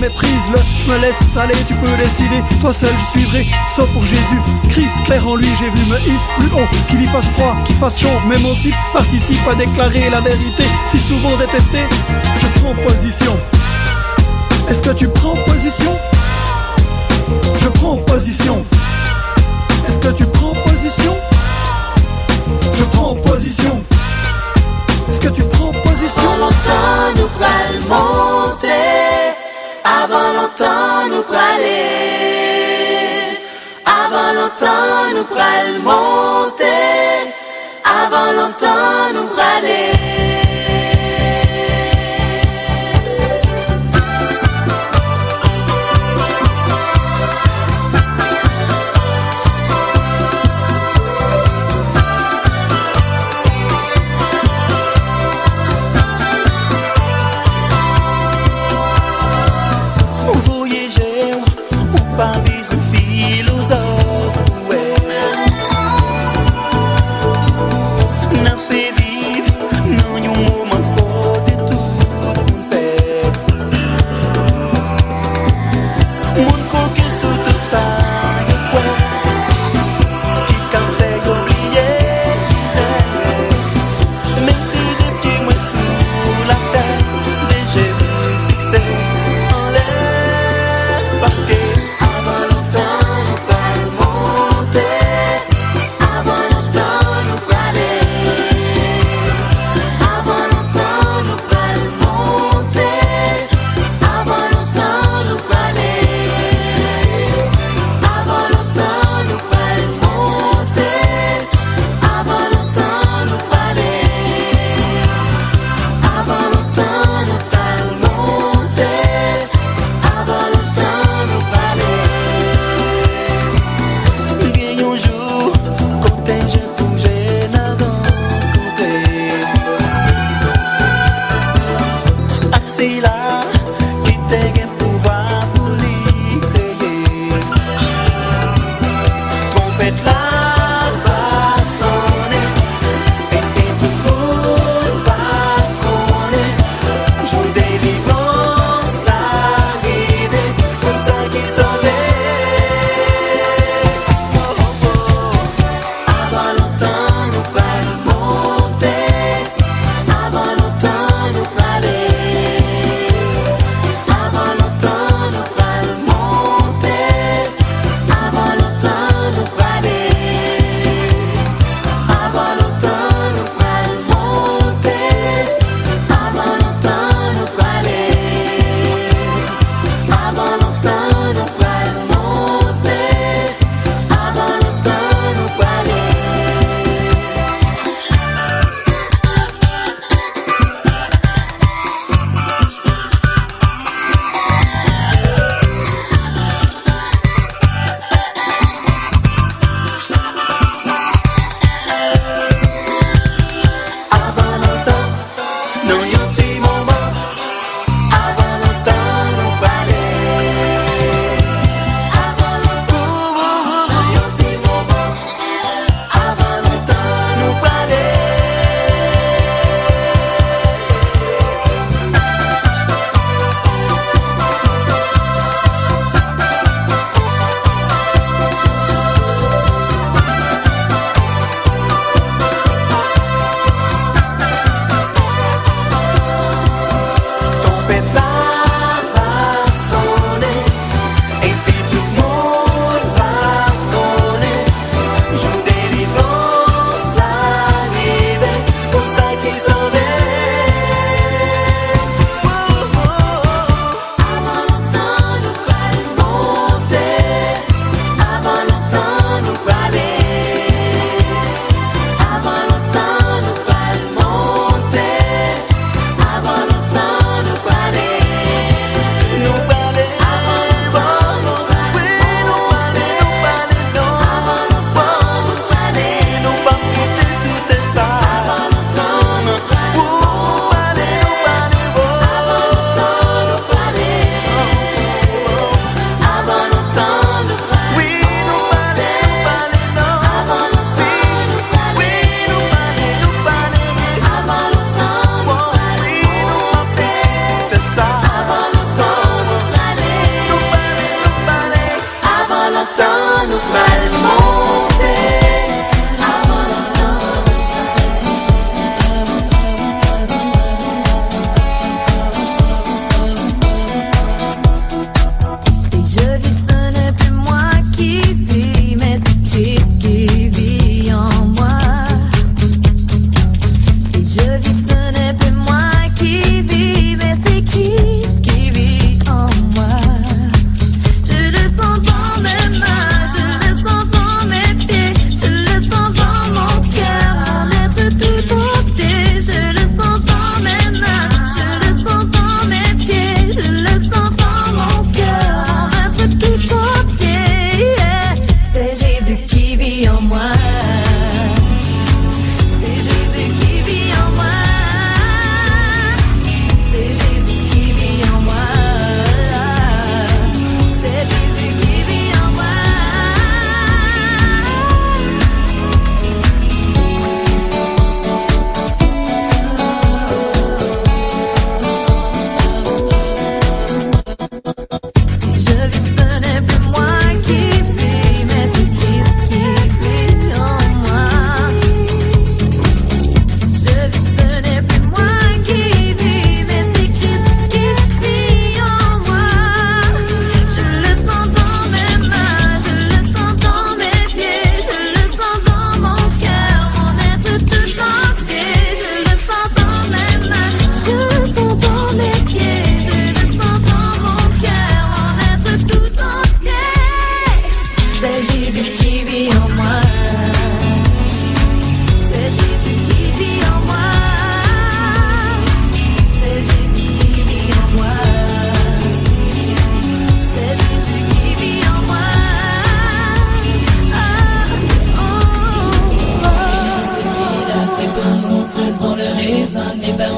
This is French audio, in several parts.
méprise-le. Je me laisse aller, tu peux décider. Toi seul je suivrai, sauf pour Jésus Christ. Clair en lui, j'ai vu me hisse plus haut. Qu'il y fasse froid, qu'il fasse chaud, même aussi participe à déclarer la vérité. Si souvent détesté, je prends position. Est-ce que tu prends position? Je prends position. Est-ce que tu prends position? Je prends position. Est-ce que tu prends position? Avant longtemps nous pral monter, avant longtemps nous praler, avant longtemps nous pral monter, avant longtemps nous praler. N'a pas vivre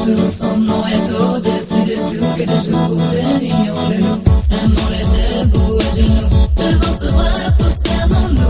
tout, son nom est au-dessus de tout, que de jour devinions-le nous, aimons-le debout à genoux, devant ce bras prosternons-nous.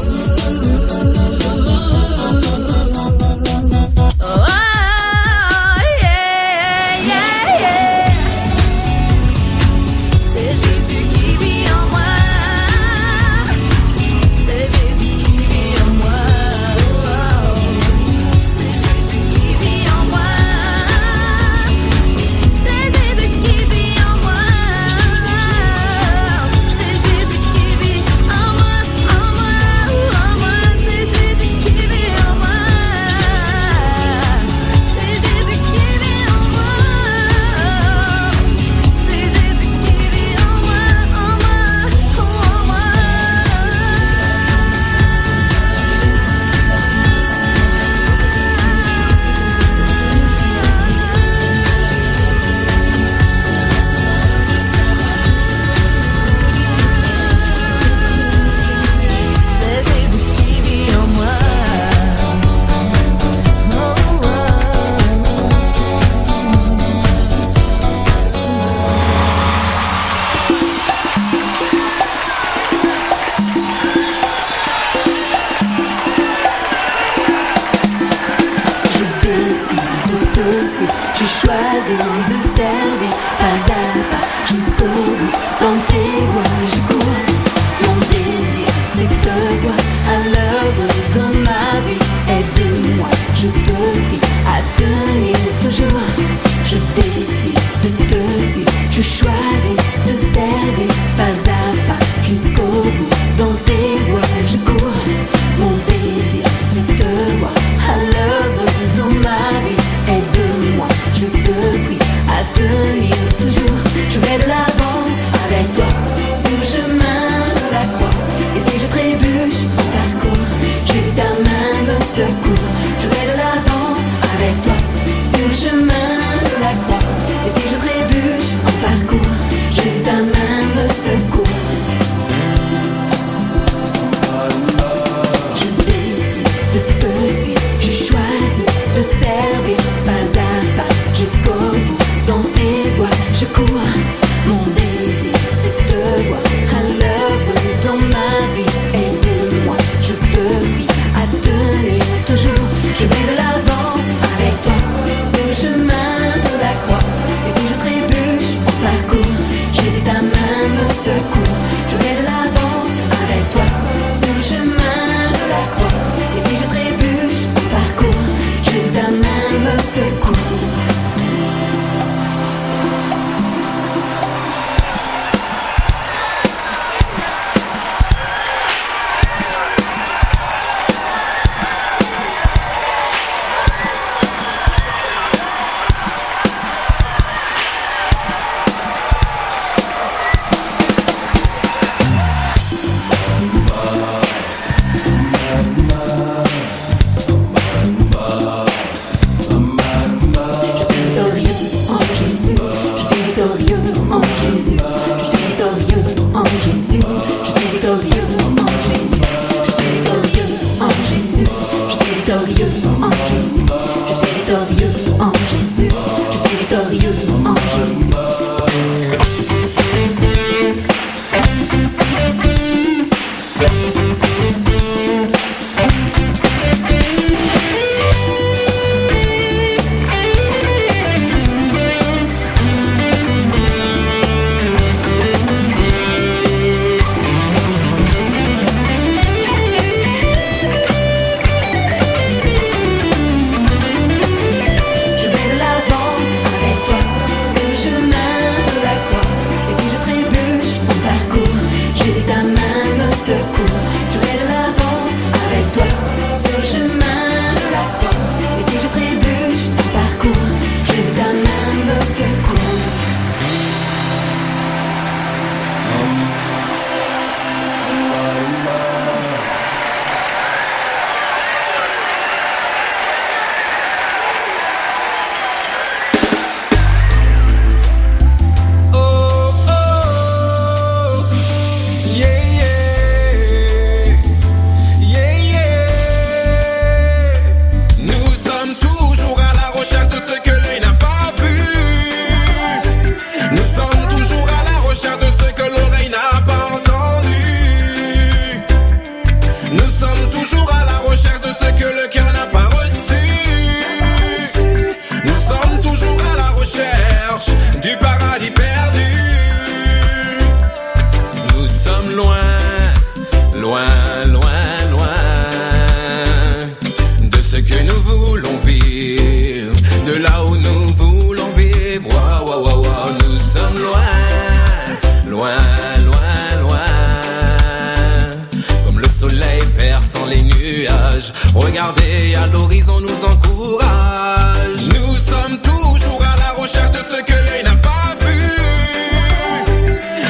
nuages. Regardez, à l'horizon nous encourage. Nous sommes toujours à la recherche de ce que l'œil n'a pas vu.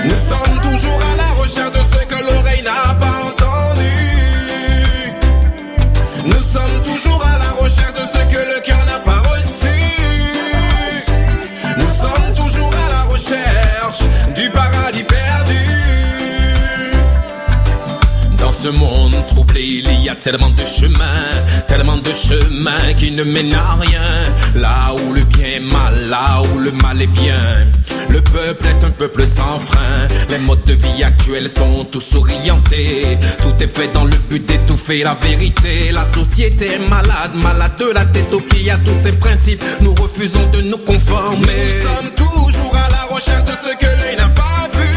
Nous sommes toujours à la recherche de ce que l'oreille n'a pas entendu. Nous sommes toujours à la recherche de ce que le cœur n'a pas reçu. Nous sommes toujours à la recherche du paradis perdu. Dans ce monde troublé, il y a tellement de chemins qui ne mènent à rien. Là où le bien est mal, là où le mal est bien. Le peuple est un peuple sans frein. Les modes de vie actuels sont tous orientés. Tout est fait dans le but d'étouffer la vérité. La société est malade, malade de la tête aux pieds à tous ces principes. Nous refusons de nous conformer. Nous sommes toujours à la recherche de ce que l'œil n'a pas vu.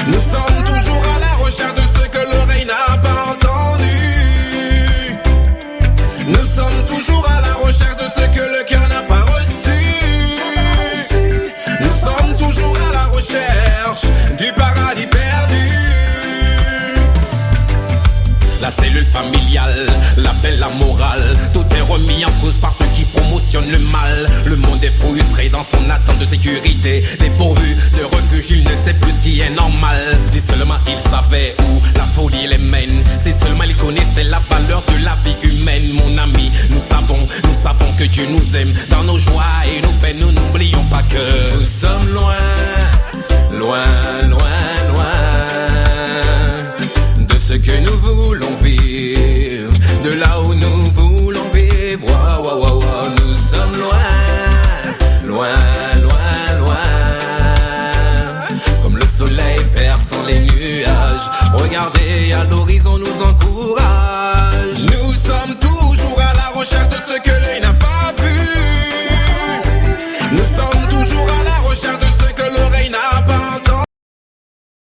Nous sommes toujours à la recherche de ce que l'oreille n'a pas entendu. Nous sommes toujours à la recherche de ce que le cœur n'a pas reçu. Nous sommes toujours à la recherche du paradis perdu. La cellule familiale, la belle, la morale, tout est remis en cause par ceux qui promotionnent le mal. Le monde est frustré dans son attente de sécurité. Dépourvu de refuge, il ne sait plus ce qui est normal. Si seulement il savait où la folie les mène, si seulement il connaissait la valeur de la vie humaine. Mon ami, nous savons que Dieu nous aime. Dans nos joies et nos peines, nous n'oublions pas que nous sommes loin, loin, loin, loin de ce que nous voulons vivre, de là où nous voulons vivre. Wow, wow, wow, wow. Nous sommes loin, loin, loin, loin, comme le soleil perçant les nuages. Regardez, à l'horizon nous encourage.